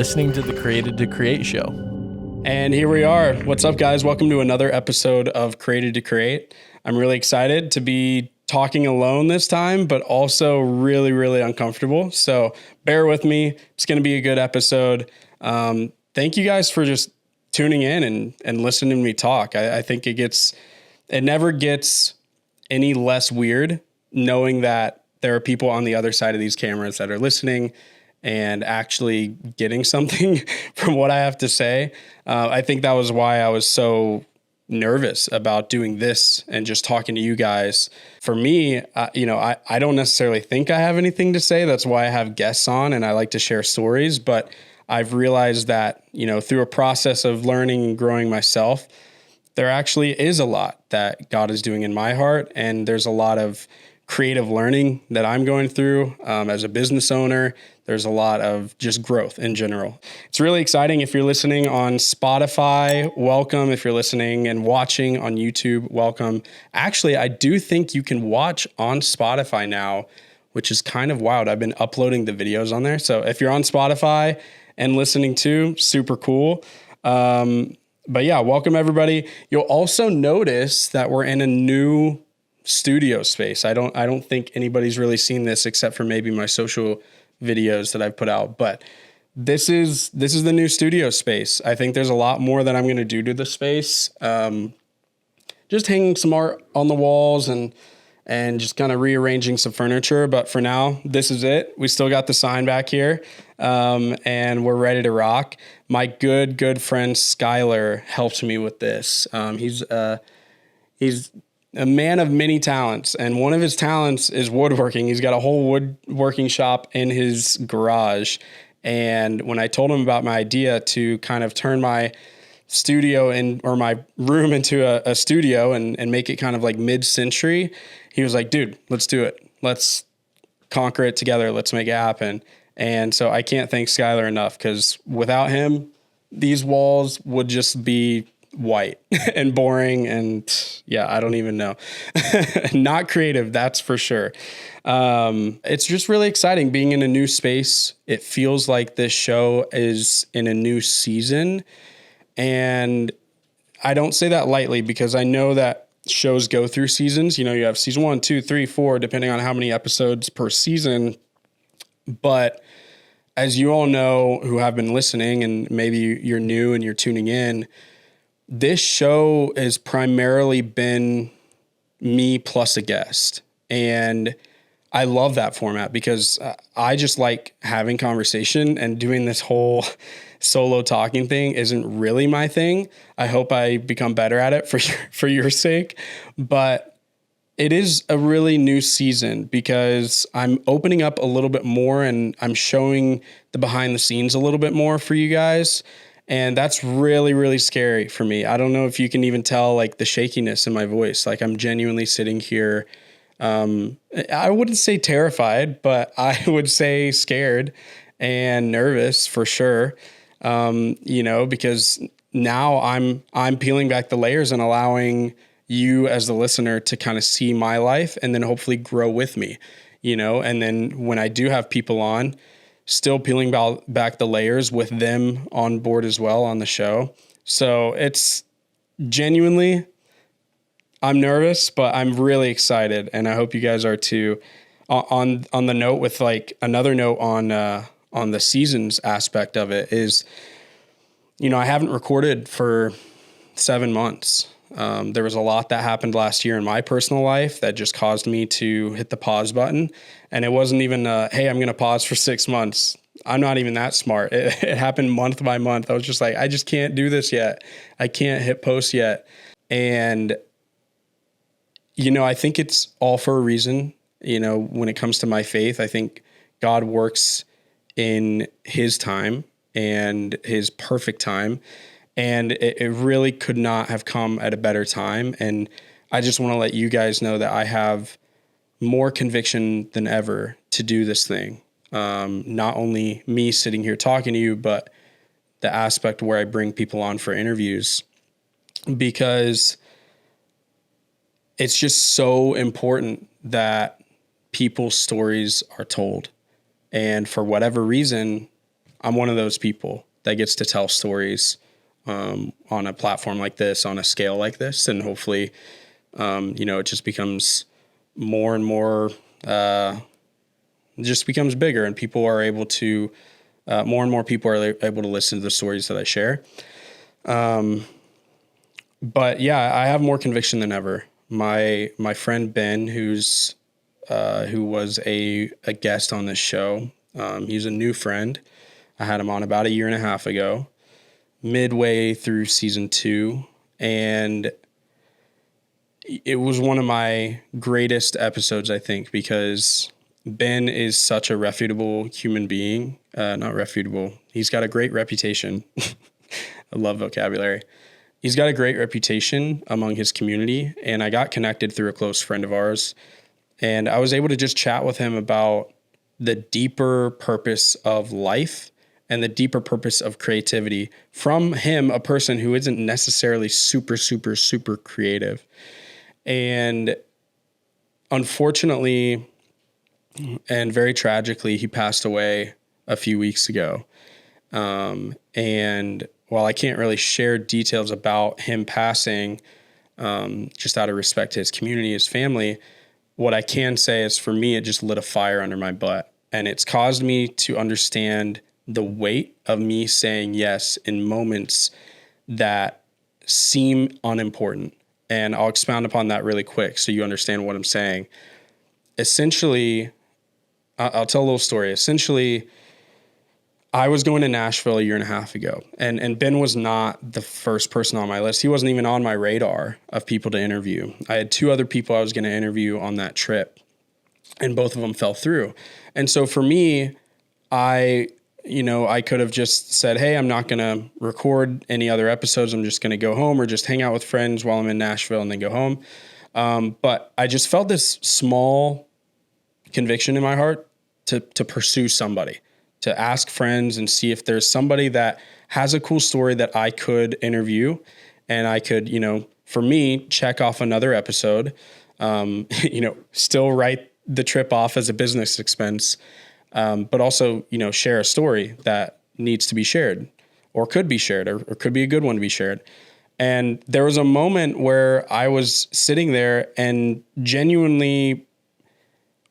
listening to the Created to Create show. And here we are. What's up, guys? Welcome to another episode of Created to Create. I'm really excited to be talking alone this time, but also really, really uncomfortable. So bear with me. It's going to be a good episode. Thank you guys for just tuning in and listening to me talk. I think it never gets any less weird knowing that there are people on the other side of these cameras that are listening and actually getting something from what I have to say. I think that was why I was so nervous about doing this and just talking to you guys. For me, I don't necessarily think I have anything to say. That's why I have guests on and I like to share stories. But I've realized that, through a process of learning and growing myself, there actually is a lot that God is doing in my heart. And there's a lot of creative learning that I'm going through as a business owner. There's a lot of just growth in general. It's really exciting. If you're listening on Spotify, welcome. If you're listening and watching on YouTube, welcome. Actually, I do think you can watch on Spotify now, which is kind of wild. I've been uploading the videos on there. So if you're on Spotify and listening too, super cool. But yeah, welcome everybody. You'll also notice that we're in a new studio space. I don't think anybody's really seen this except for maybe my social videos that I've put out, but this is the new studio space. I think there's a lot more that I'm going to do to the space. Just hanging some art on the walls and just kind of rearranging some furniture. But for now, this is it. We still got the sign back here. And we're ready to rock. My good friend Skylar helped me with this. He's a man of many talents, and one of his talents is woodworking. He's got a whole woodworking shop in his garage. And when I told him about my idea to kind of turn my studio or my room into a studio and make it kind of like mid-century, he was like, dude, let's do it. Let's conquer it together. Let's make it happen. And so I can't thank Skylar enough, because without him, these walls would just be white and boring. And yeah, I don't even know. Not creative, that's for sure. It's just really exciting being in a new space. It feels like this show is in a new season. And I don't say that lightly, because I know that shows go through seasons. You have season 1, 2, 3, 4, depending on how many episodes per season. But as you all know who have been listening, and maybe you're new and you're tuning in, this show has primarily been me plus a guest. And I love that format, because I just like having conversation, and doing this whole solo talking thing isn't really my thing. I hope I become better at it for your sake. But it is a really new season, because I'm opening up a little bit more and I'm showing the behind the scenes a little bit more for you guys. And that's really, really scary for me. I don't know if you can even tell like the shakiness in my voice. Like I'm genuinely sitting here. I wouldn't say terrified, but I would say scared and nervous for sure. Because now I'm peeling back the layers and allowing you as the listener to kind of see my life, and then hopefully grow with me, and then when I do have people on, still peeling back the layers with them on board as well on the show. So it's genuinely, I'm nervous, but I'm really excited, and I hope you guys are too. On the note with like another note on the seasons aspect of it is, I haven't recorded for 7 months. There was a lot that happened last year in my personal life that just caused me to hit the pause button. And it wasn't even, hey, I'm going to pause for 6 months. I'm not even that smart. It happened month by month. I was just like, I just can't do this yet. I can't hit post yet. And, I think it's all for a reason. When it comes to my faith, I think God works in his time and his perfect time. And it really could not have come at a better time. And I just want to let you guys know that I have more conviction than ever to do this thing. Not only me sitting here talking to you, but the aspect where I bring people on for interviews, because it's just so important that people's stories are told. And for whatever reason, I'm one of those people that gets to tell stories on a platform like this, on a scale like this. And hopefully, it just becomes more and more, just becomes bigger, and people are able to, more and more people are able to listen to the stories that I share. But yeah, I have more conviction than ever. My friend Ben, who was a guest on this show, he's a new friend. I had him on about 1.5 years ago, midway through season 2, and it was one of my greatest episodes, I think, because Ben is such a reputable human being. Not reputable. He's got a great reputation. I love vocabulary. He's got a great reputation among his community, and I got connected through a close friend of ours, and I was able to just chat with him about the deeper purpose of life and the deeper purpose of creativity from him, a person who isn't necessarily super, super, super creative. And unfortunately, and very tragically, he passed away a few weeks ago. And while I can't really share details about him passing, just out of respect to his community, his family, what I can say is, for me, it just lit a fire under my butt. And it's caused me to understand the weight of me saying yes in moments that seem unimportant. And I'll expound upon that really quick so you understand what I'm saying. Essentially, I'll tell a little story. Essentially, I was going to Nashville 1.5 years ago, and Ben was not the first person on my list. He wasn't even on my radar of people to interview. I had 2 other people I was going to interview on that trip, and both of them fell through. And so for me, I could have just said, hey, I'm not going to record any other episodes. I'm just going to go home or just hang out with friends while I'm in Nashville and then go home. But I just felt this small conviction in my heart to pursue somebody, to ask friends and see if there's somebody that has a cool story that I could interview, and I could, for me, check off another episode, still write the trip off as a business expense, but also, share a story that needs to be shared or could be shared or could be a good one to be shared. And there was a moment where I was sitting there and genuinely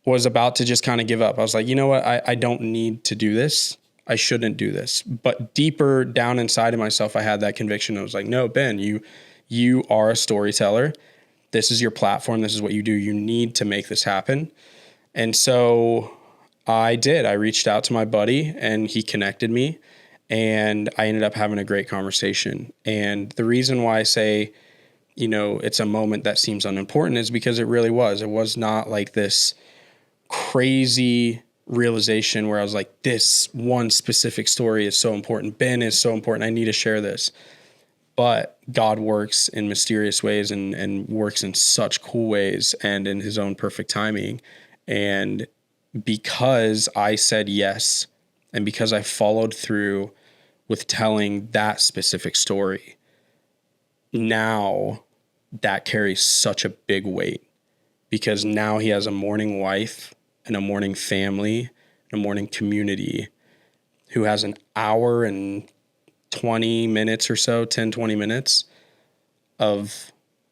was about to just kind of give up. I was like, you know what? I don't need to do this. I shouldn't do this. But deeper down inside of myself, I had that conviction. I was like, no, Ben, you are a storyteller. This is your platform. This is what you do. You need to make this happen. And so I did. I reached out to my buddy and he connected me, and I ended up having a great conversation. And the reason why I say, it's a moment that seems unimportant is because it really was. It was not like this crazy realization where I was like, this one specific story is so important. Ben is so important. I need to share this. But God works in mysterious ways and works in such cool ways and in his own perfect timing. And because I said yes, and because I followed through with telling that specific story, now that carries such a big weight, because now he has a mourning wife and a mourning family, and a mourning community who has an hour and 20 minutes or so, 10, 20 minutes of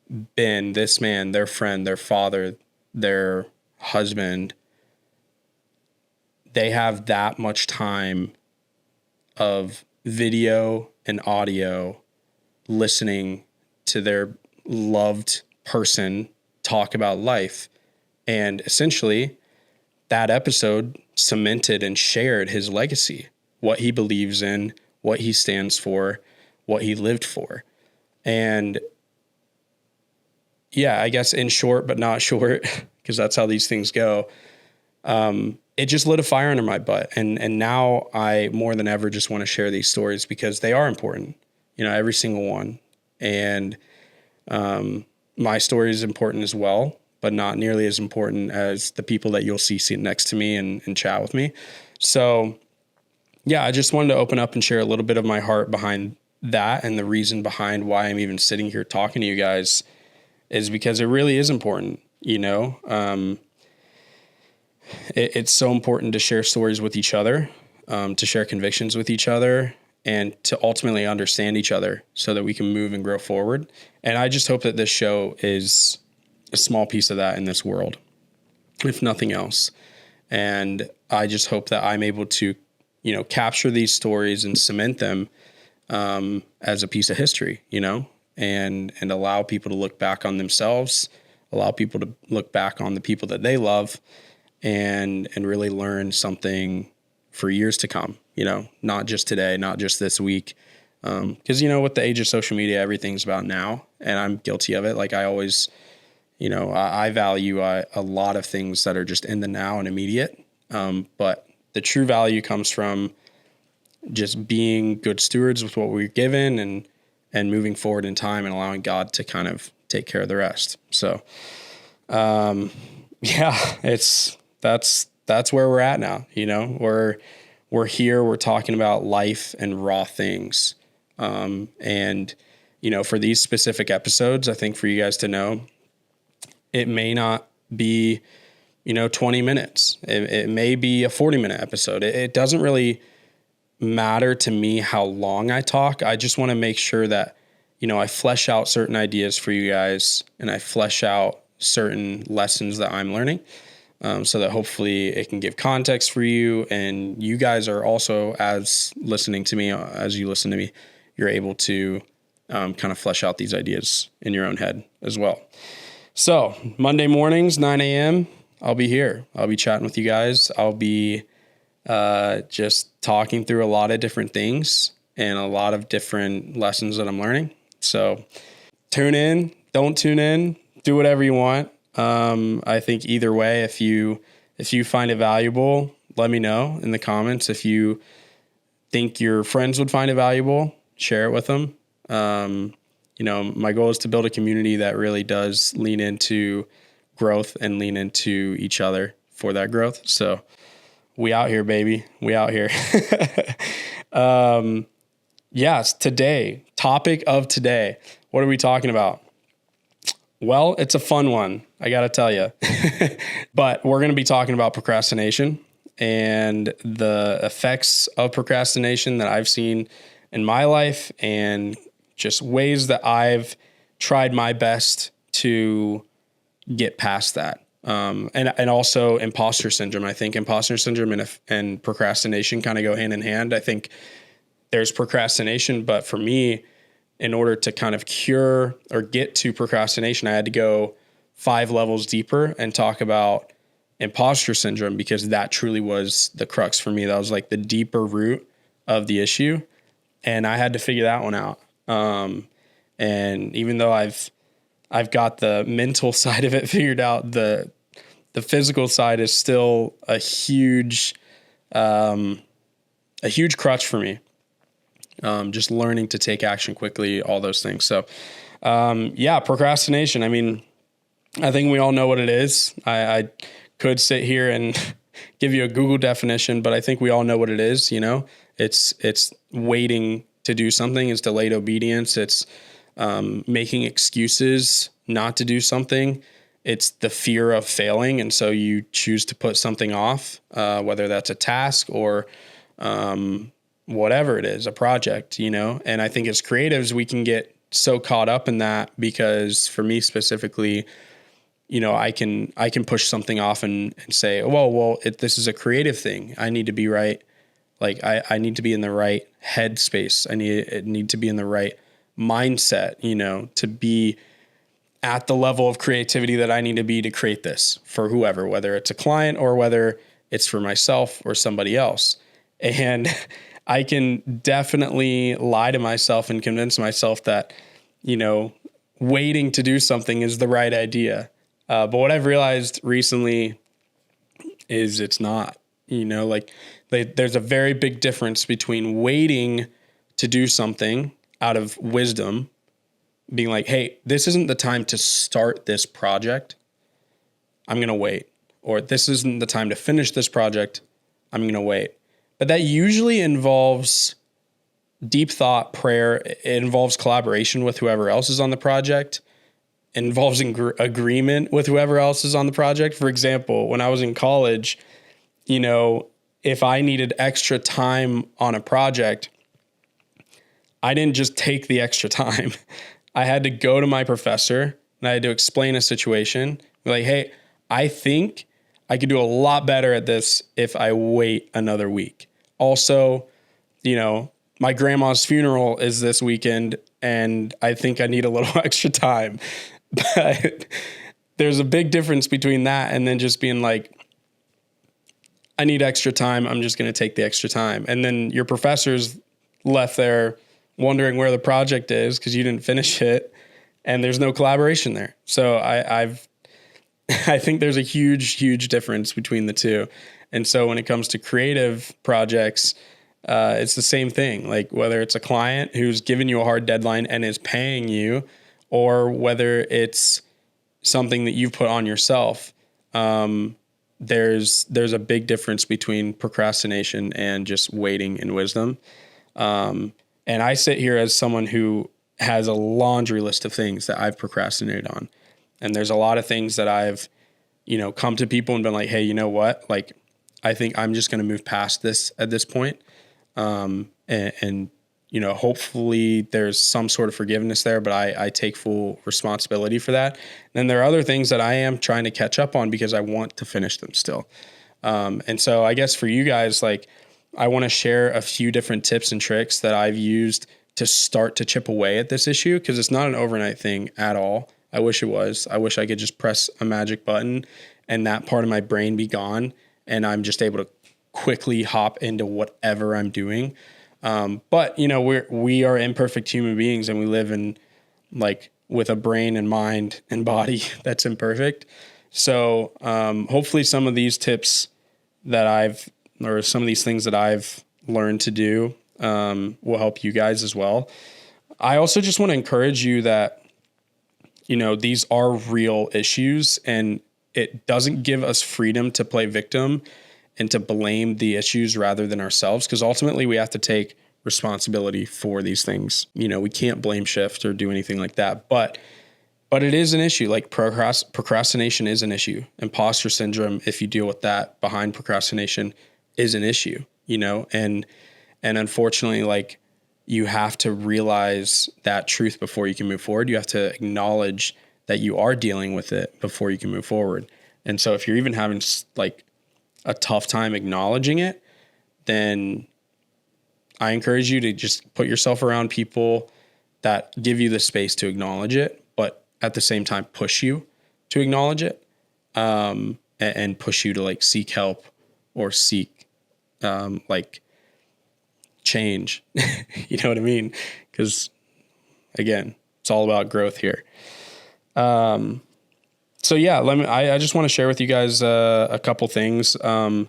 Ben, this man, their friend, their father, their husband. They have that much time of video and audio listening to their loved person talk about life. And essentially, that episode cemented and shared his legacy, what he believes in, what he stands for, what he lived for. And yeah, I guess in short, but not short, because that's how these things go. It just lit a fire under my butt. And now I more than ever just want to share these stories because they are important, every single one. And my story is important as well, but not nearly as important as the people that you'll see sitting next to me and chat with me. So yeah, I just wanted to open up and share a little bit of my heart behind that. And the reason behind why I'm even sitting here talking to you guys is because it really is important. It's so important to share stories with each other. to share convictions with each other, and to ultimately understand each other so that we can move and grow forward. And I just hope that this show is a small piece of that in this world, if nothing else. And I just hope that I'm able to, capture these stories and cement them as a piece of history, and allow people to look back on themselves, allow people to look back on the people that they love, and really learn something for years to come, not just today, not just this week. Because, with the age of social media, everything's about now, and I'm guilty of it. Like I always, I value a lot of things that are just in the now and immediate. But the true value comes from just being good stewards with what we're given and moving forward in time and allowing God to kind of take care of the rest. So, that's where we're at now. We're here, we're talking about life and raw things. And for these specific episodes, I think for you guys to know, it may not be, 20 minutes. It may be a 40-minute episode. It doesn't really matter to me how long I talk. I just want to make sure that, I flesh out certain ideas for you guys, and I flesh out certain lessons that I'm learning, so that hopefully it can give context for you. And you guys are also, as you listen to me, you're able to kind of flesh out these ideas in your own head as well. So Monday mornings, 9 a.m., I'll be here. I'll be chatting with you guys. I'll be just talking through a lot of different things and a lot of different lessons that I'm learning. So tune in, don't tune in, do whatever you want. I think either way, if you find it valuable, let me know in the comments. If you think your friends would find it valuable, share it with them. My goal is to build a community that really does lean into growth and lean into each other for that growth. So we out here, baby. We out here. Yes. Topic of today. What are we talking about? Well, it's a fun one, I got to tell you, but we're going to be talking about procrastination and the effects of procrastination that I've seen in my life, and just ways that I've tried my best to get past that. And also imposter syndrome. I think imposter syndrome and procrastination kind of go hand in hand. I think there's procrastination, but for me, in order to kind of cure or get to procrastination, I had to go 5 levels deeper and talk about imposter syndrome, because that truly was the crux for me. That was like the deeper root of the issue. And I had to figure that one out. And even though I've got the mental side of it figured out, the physical side is still a huge crutch for me. Just learning to take action quickly, all those things. So, procrastination. I mean, I think we all know what it is. I could sit here and give you a Google definition, but I think we all know what it is. It's waiting to do something. It's delayed obedience. It's making excuses not to do something. It's the fear of failing. And so you choose to put something off, whether that's a task or whatever it is, a project, and I think as creatives, we can get so caught up in that, because for me specifically, I can push something off and say, this is a creative thing. I need to be right. Like I need to be in the right headspace. I need to be in the right mindset, to be at the level of creativity that I need to be to create this for whoever, whether it's a client or whether it's for myself or somebody else. And I can definitely lie to myself and convince myself that, waiting to do something is the right idea. But what I've realized recently is it's not, there's a very big difference between waiting to do something out of wisdom, being like, hey, this isn't the time to start this project. I'm going to wait. Or this isn't the time to finish this project. I'm going to wait. But that usually involves deep thought, prayer. It involves collaboration with whoever else is on the project. It involves agreement with whoever else is on the project. For example, when I was in college, if I needed extra time on a project, I didn't just take the extra time. I had to go to my professor and I had to explain a situation. Be like, hey, I think I could do a lot better at this if I wait another week. Also, my grandma's funeral is this weekend and I think I need a little extra time. But there's a big difference between that and then just being like, I need extra time. I'm just going to take the extra time. And then your professor's left there wondering where the project is because you didn't finish it and there's no collaboration there. So I think there's a huge difference between the two. And so when it comes to creative projects, it's the same thing. Like whether it's a client who's giving you a hard deadline and is paying you, or whether it's something that you've put on yourself, there's a big difference between procrastination and just waiting in wisdom. And I sit here as someone who has a laundry list of things that I've procrastinated on. And there's a lot of things that I've, come to people and been like, hey, you know what? Like, I think I'm just going to move past this at this point. And hopefully there's some sort of forgiveness there, but I take full responsibility for that. And then there are other things that I am trying to catch up on because I want to finish them still. And so I guess for you guys, like, I want to share a few different tips and tricks that I've used to start to chip away at this issue, because it's not an overnight thing at all. I wish it was. I wish I could just press a magic button and that part of my brain be gone and I'm just able to quickly hop into whatever I'm doing. But we are imperfect human beings and we live in with a brain and mind and body that's imperfect. So hopefully some of these tips or some of these things that I've learned to do will help you guys as well. I also just want to encourage you that, these are real issues and it doesn't give us freedom to play victim and to blame the issues rather than ourselves. Because ultimately we have to take responsibility for these things. We can't blame shift or do anything like that, but it is an issue. Like procrastination is an issue. Imposter syndrome, if you deal with that behind procrastination, is an issue, and unfortunately, you have to realize that truth before you can move forward. You have to acknowledge that you are dealing with it before you can move forward. And so if you're even having a tough time acknowledging it, then I encourage you to just put yourself around people that give you the space to acknowledge it, but at the same time push you to acknowledge it, and push you to seek help or seek change. You know what I mean? Because again, it's all about growth here. So yeah, I just want to share with you guys a couple things. I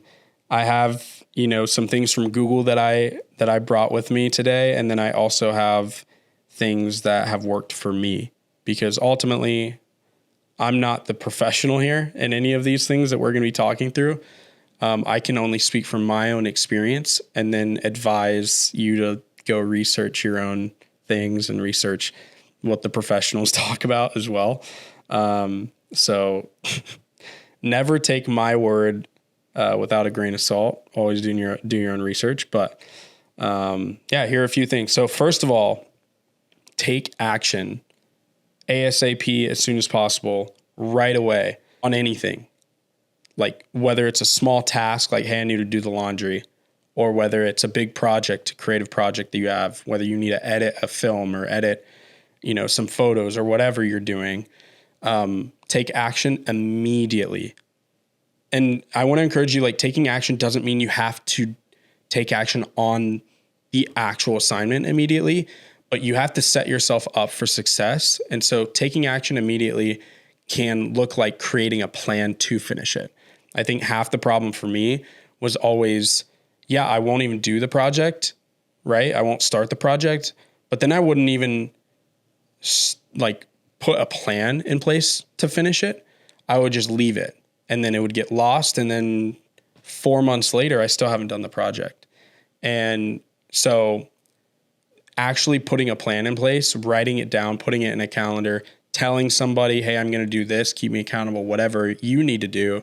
have, some things from Google that I brought with me today. And then I also have things that have worked for me, because ultimately I'm not the professional here in any of these things that we're going to be talking through. I can only speak from my own experience and then advise you to go research your own things and research what the professionals talk about as well. So never take my word without a grain of salt. Always do your own research. But here are a few things. So first of all, take action ASAP, as soon as possible, right away on anything. Whether it's a small task, like, hey, I need to do the laundry, or whether it's a big project, a creative project that you have, whether you need to edit a film or edit, some photos or whatever you're doing, take action immediately. And I want to encourage you, taking action doesn't mean you have to take action on the actual assignment immediately, but you have to set yourself up for success. And so taking action immediately can look like creating a plan to finish it. I think half the problem for me was always, I won't even do the project, right? I won't start the project, but then I wouldn't even put a plan in place to finish it. I would just leave it and then it would get lost. And then 4 months later, I still haven't done the project. And so actually putting a plan in place, writing it down, putting it in a calendar, telling somebody, hey, I'm going to do this, keep me accountable, whatever you need to do,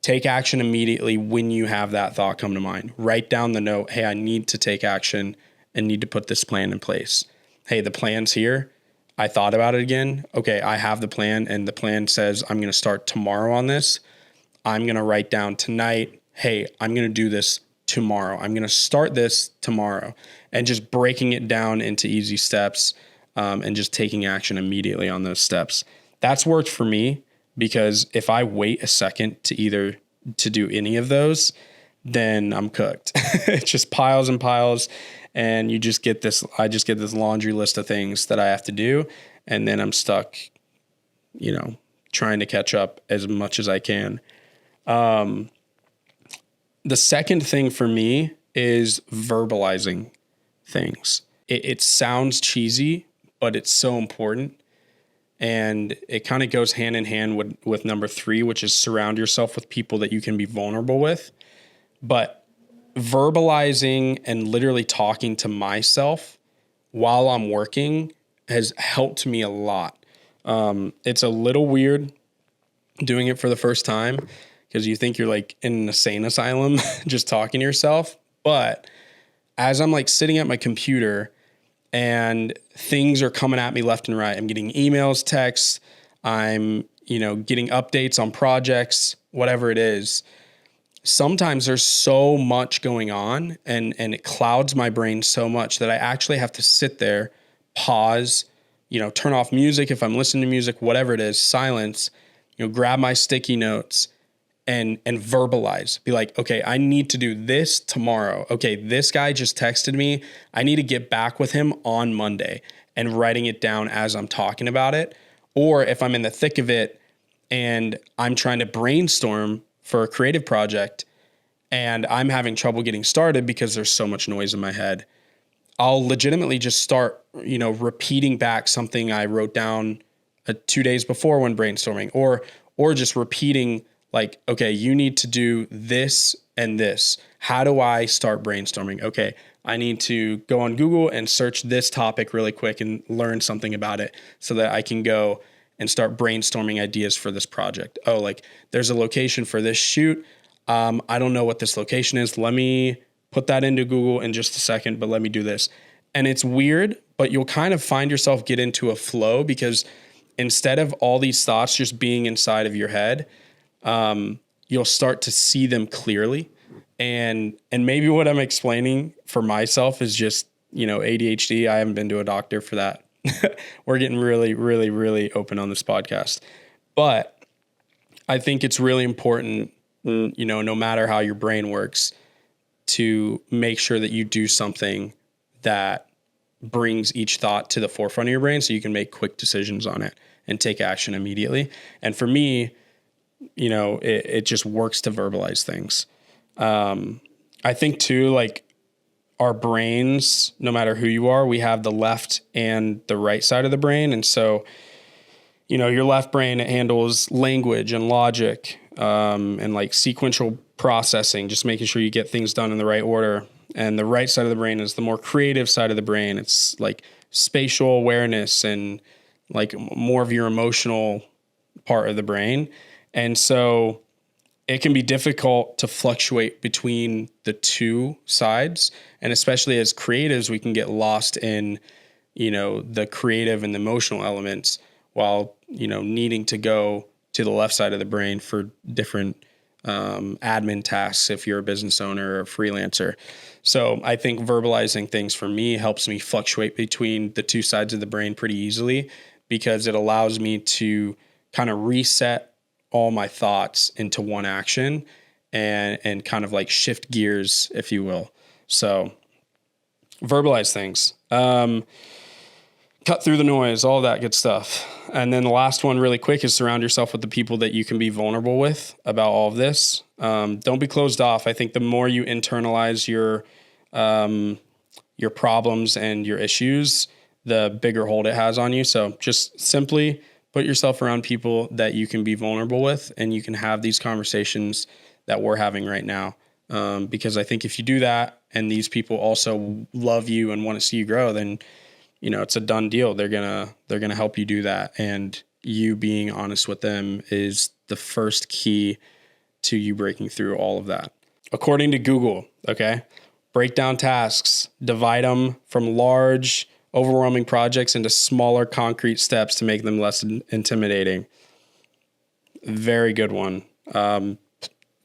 take action immediately when you have that thought come to mind. Write down the note. Hey, I need to take action and need to put this plan in place. Hey, the plan's here. I thought about it again. Okay, I have the plan, and the plan says I'm going to start tomorrow on this. I'm going to write down tonight, hey, I'm going to do this tomorrow. I'm going to start this tomorrow, and just breaking it down into easy steps, and just taking action immediately on those steps. That's worked for me, because if I wait a second to do any of those, then I'm cooked. It just piles and piles, and I just get this laundry list of things that I have to do, and then I'm stuck, trying to catch up as much as I can. The second thing for me is verbalizing things. It sounds cheesy, but it's so important. And it kind of goes hand in hand with number 3, which is surround yourself with people that you can be vulnerable with. But verbalizing and literally talking to myself while I'm working has helped me a lot. It's a little weird doing it for the first time, because you think you're like in an insane asylum just talking to yourself. But as I'm like sitting at my computer and things are coming at me left and right, I'm getting emails, texts, I'm, getting updates on projects, whatever it is. Sometimes there's so much going on and it clouds my brain so much that I actually have to sit there, pause, turn off music if I'm listening to music, whatever it is, silence, grab my sticky notes and verbalize. Be like, okay, I need to do this tomorrow. Okay, this guy just texted me. I need to get back with him on Monday, and writing it down as I'm talking about it. Or if I'm in the thick of it and I'm trying to brainstorm for a creative project and I'm having trouble getting started because there's so much noise in my head, I'll legitimately just start, repeating back something I wrote down 2 days before when brainstorming, or just repeating like, okay, you need to do this and this. How do I start brainstorming? Okay, I need to go on Google and search this topic really quick and learn something about it so that I can go and start brainstorming ideas for this project. Oh, like there's a location for this shoot. I don't know what this location is. Let me put that into Google in just a second, but let me do this. And it's weird, but you'll kind of find yourself get into a flow, because instead of all these thoughts just being inside of your head, you'll start to see them clearly. And maybe what I'm explaining for myself is just, ADHD. I haven't been to a doctor for that. We're getting really, really, really open on this podcast. But I think it's really important, no matter how your brain works, to make sure that you do something that brings each thought to the forefront of your brain so you can make quick decisions on it and take action immediately. And for me, it just works to verbalize things. I think too, like our brains, no matter who you are, we have the left and the right side of the brain. And so, your left brain, it handles language and logic, and like sequential processing, just making sure you get things done in the right order. And the right side of the brain is the more creative side of the brain. It's like spatial awareness and like more of your emotional part of the brain. And so it can be difficult to fluctuate between the two sides. And especially as creatives, we can get lost in, the creative and the emotional elements while, needing to go to the left side of the brain for different admin tasks if you're a business owner or a freelancer. So I think verbalizing things for me helps me fluctuate between the two sides of the brain pretty easily, because it allows me to kind of reset all my thoughts into one action and kind of like shift gears, if you will. So verbalize things, cut through the noise, all that good stuff. And then the last one really quick is surround yourself with the people that you can be vulnerable with about all of this. Don't be closed off. I think the more you internalize your problems and your issues, the bigger hold it has on you. So just simply put yourself around people that you can be vulnerable with, and you can have these conversations that we're having right now. Because I think if you do that and these people also love you and want to see you grow, then, it's a done deal. They're going to help you do that. And you being honest with them is the first key to you breaking through all of that. According to Google, okay, break down tasks, divide them from large, overwhelming projects into smaller concrete steps to make them less intimidating. Very good one.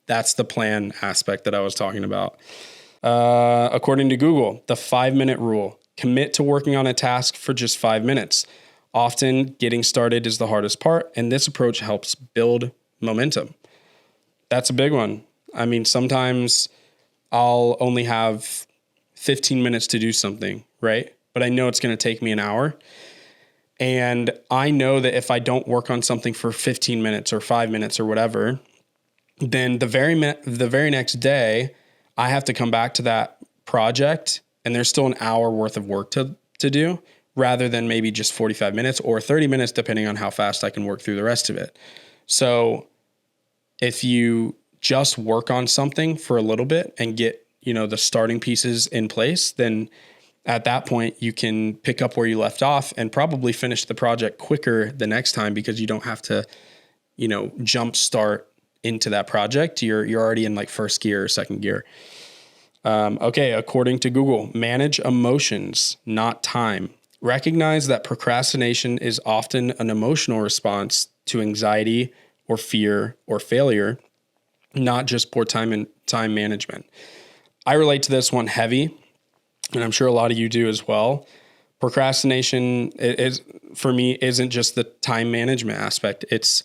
That's the plan aspect that I was talking about. According to Google, the 5-minute rule. Commit to working on a task for just 5 minutes. Often getting started is the hardest part, and this approach helps build momentum. That's a big one. I mean, sometimes I'll only have 15 minutes to do something, right? But I know it's going to take me an hour. And I know that if I don't work on something for 15 minutes or 5 minutes or whatever, then the very next day, I have to come back to that project and there's still an hour worth of work to do, rather than maybe just 45 minutes or 30 minutes, depending on how fast I can work through the rest of it. So if you just work on something for a little bit and get, the starting pieces in place, then at that point you can pick up where you left off and probably finish the project quicker the next time, because you don't have to, jump start into that project. You're already in like first gear or second gear. Okay. According to Google, manage emotions, not time. Recognize that procrastination is often an emotional response to anxiety or fear or failure, not just poor time management. I relate to this one heavy, and I'm sure a lot of you do as well. Procrastination is for me isn't just the time management aspect. It's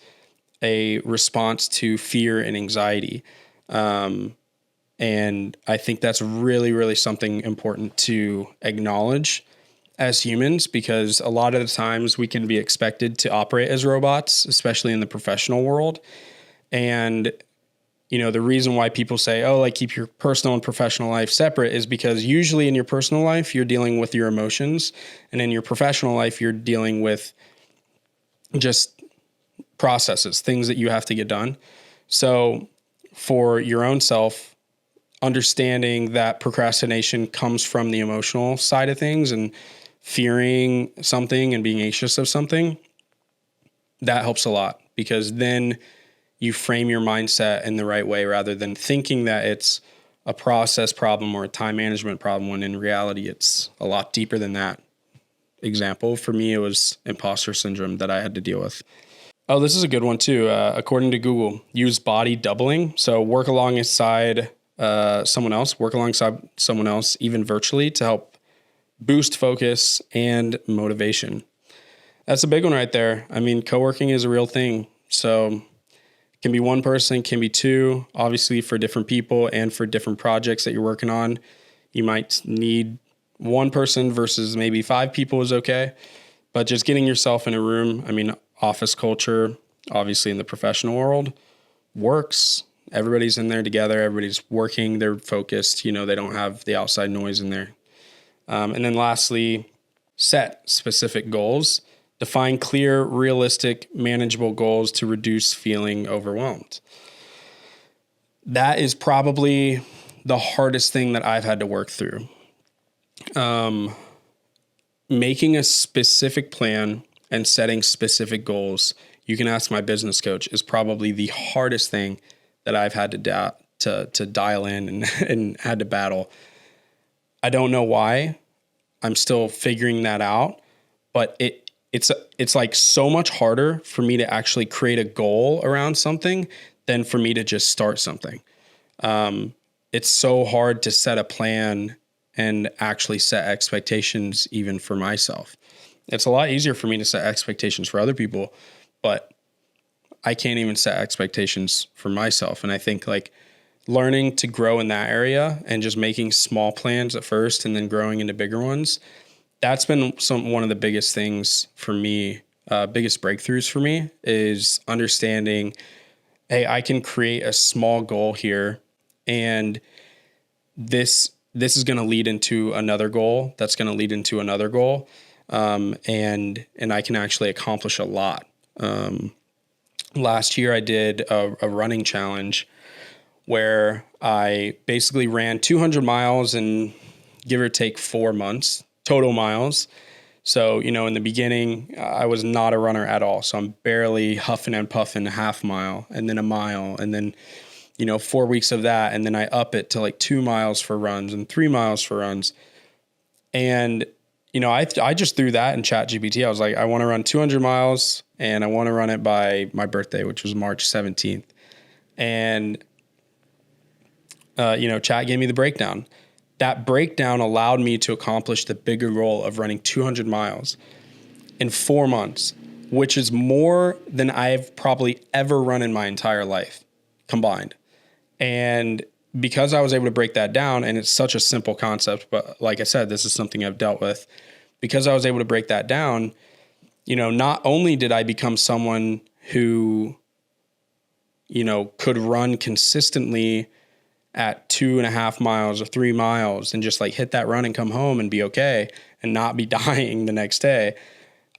a response to fear and anxiety. And I think that's really, really something important to acknowledge as humans, because a lot of the times we can be expected to operate as robots, especially in the professional world. And, the reason why people say, keep your personal and professional life separate is because usually in your personal life, you're dealing with your emotions. And in your professional life, you're dealing with just processes, things that you have to get done. So for your own self, understanding that procrastination comes from the emotional side of things and fearing something and being anxious of something, that helps a lot, because then you frame your mindset in the right way rather than thinking that it's a process problem or a time management problem, when in reality it's a lot deeper than that. Example, for me, it was imposter syndrome that I had to deal with. Oh, this is a good one too. According to Google, use body doubling. So work alongside someone else, even virtually, to help boost focus and motivation. That's a big one right there. I mean, co-working is a real thing. So it can be one person, can be two, obviously for different people and for different projects that you're working on. You might need one person versus maybe 5 people is okay. But just getting yourself in a room, office culture, obviously in the professional world, works. Everybody's in there together. Everybody's working. They're focused. They don't have the outside noise in there. And then lastly, set specific goals. Define clear, realistic, manageable goals to reduce feeling overwhelmed. That is probably the hardest thing that I've had to work through. Making a specific plan and setting specific goals, you can ask my business coach, is probably the hardest thing that I've had to dial in and had to battle. I don't know why. I'm still figuring that out, but it's like so much harder for me to actually create a goal around something than for me to just start something. It's so hard to set a plan and actually set expectations even for myself. It's a lot easier for me to set expectations for other people, but I can't even set expectations for myself. And I think like learning to grow in that area and just making small plans at first and then growing into bigger ones, that's been one of the biggest things for me, biggest breakthroughs for me, is understanding, hey, I can create a small goal here, and this is going to lead into another goal that's going to lead into another goal. And I can actually accomplish a lot. Last year I did a running challenge where I basically ran 200 miles in give or take 4 months, total miles. So, in the beginning, I was not a runner at all. So I'm barely huffing and puffing a half mile and then a mile and then 4 weeks of that. And then I up it to like 2 miles for runs and 3 miles for runs. And, I just threw that in ChatGPT. I was like, I want to run 200 miles and I want to run it by my birthday, which was March 17th. And, Chat gave me the breakdown. That breakdown allowed me to accomplish the bigger goal of running 200 miles in 4 months, which is more than I've probably ever run in my entire life combined. And because I was able to break that down, and it's such a simple concept, but like I said, this is something I've dealt with. Because I was able to break that down, not only did I become someone who, could run consistently at 2.5 miles or 3 miles and just like hit that run and come home and be okay and not be dying the next day,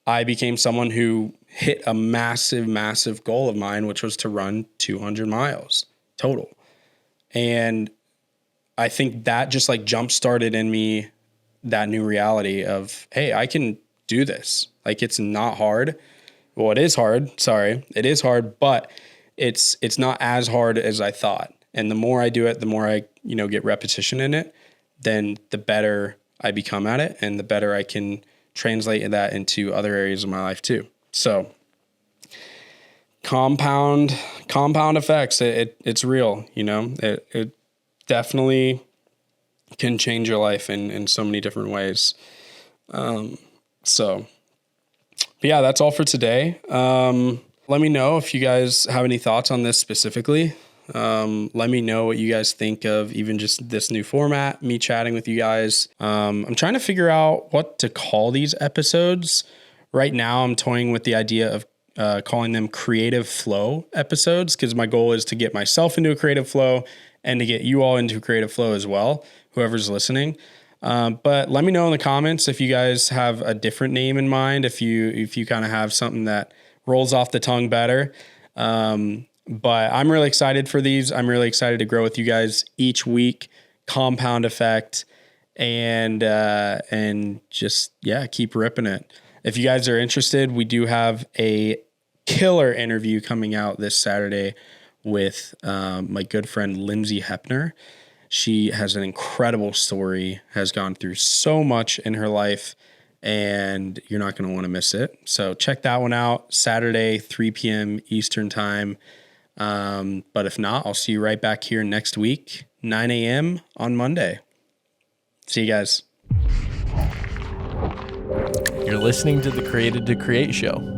I became someone who hit a massive, massive goal of mine, which was to run 200 miles total. And I think that just like jump started in me that new reality of, hey, I can do this. Like, it's not hard. Well, it is hard. Sorry. It is hard, but it's not as hard as I thought. And the more I do it, the more I, get repetition in it, then the better I become at it and the better I can translate that into other areas of my life too. So compound effects, it's real, it definitely can change your life in so many different ways. But yeah, that's all for today. Let me know if you guys have any thoughts on this specifically. Let me know what you guys think of even just this new format, me chatting with you guys. I'm trying to figure out what to call these episodes. Right now, I'm toying with the idea of calling them creative flow episodes, because my goal is to get myself into a creative flow and to get you all into a creative flow as well, whoever's listening. But let me know in the comments if you guys have a different name in mind, if you kind of have something that rolls off the tongue better. But I'm really excited for these. I'm really excited to grow with you guys each week, compound effect, and just, keep ripping it. If you guys are interested, we do have a killer interview coming out this Saturday with my good friend, Lindsay Hepner. She has an incredible story, has gone through so much in her life, and you're not going to want to miss it. So check that one out, Saturday, 3 p.m. Eastern time. But if not, I'll see you right back here next week, 9 a.m. on Monday. See you guys. You're listening to the Created to Create show.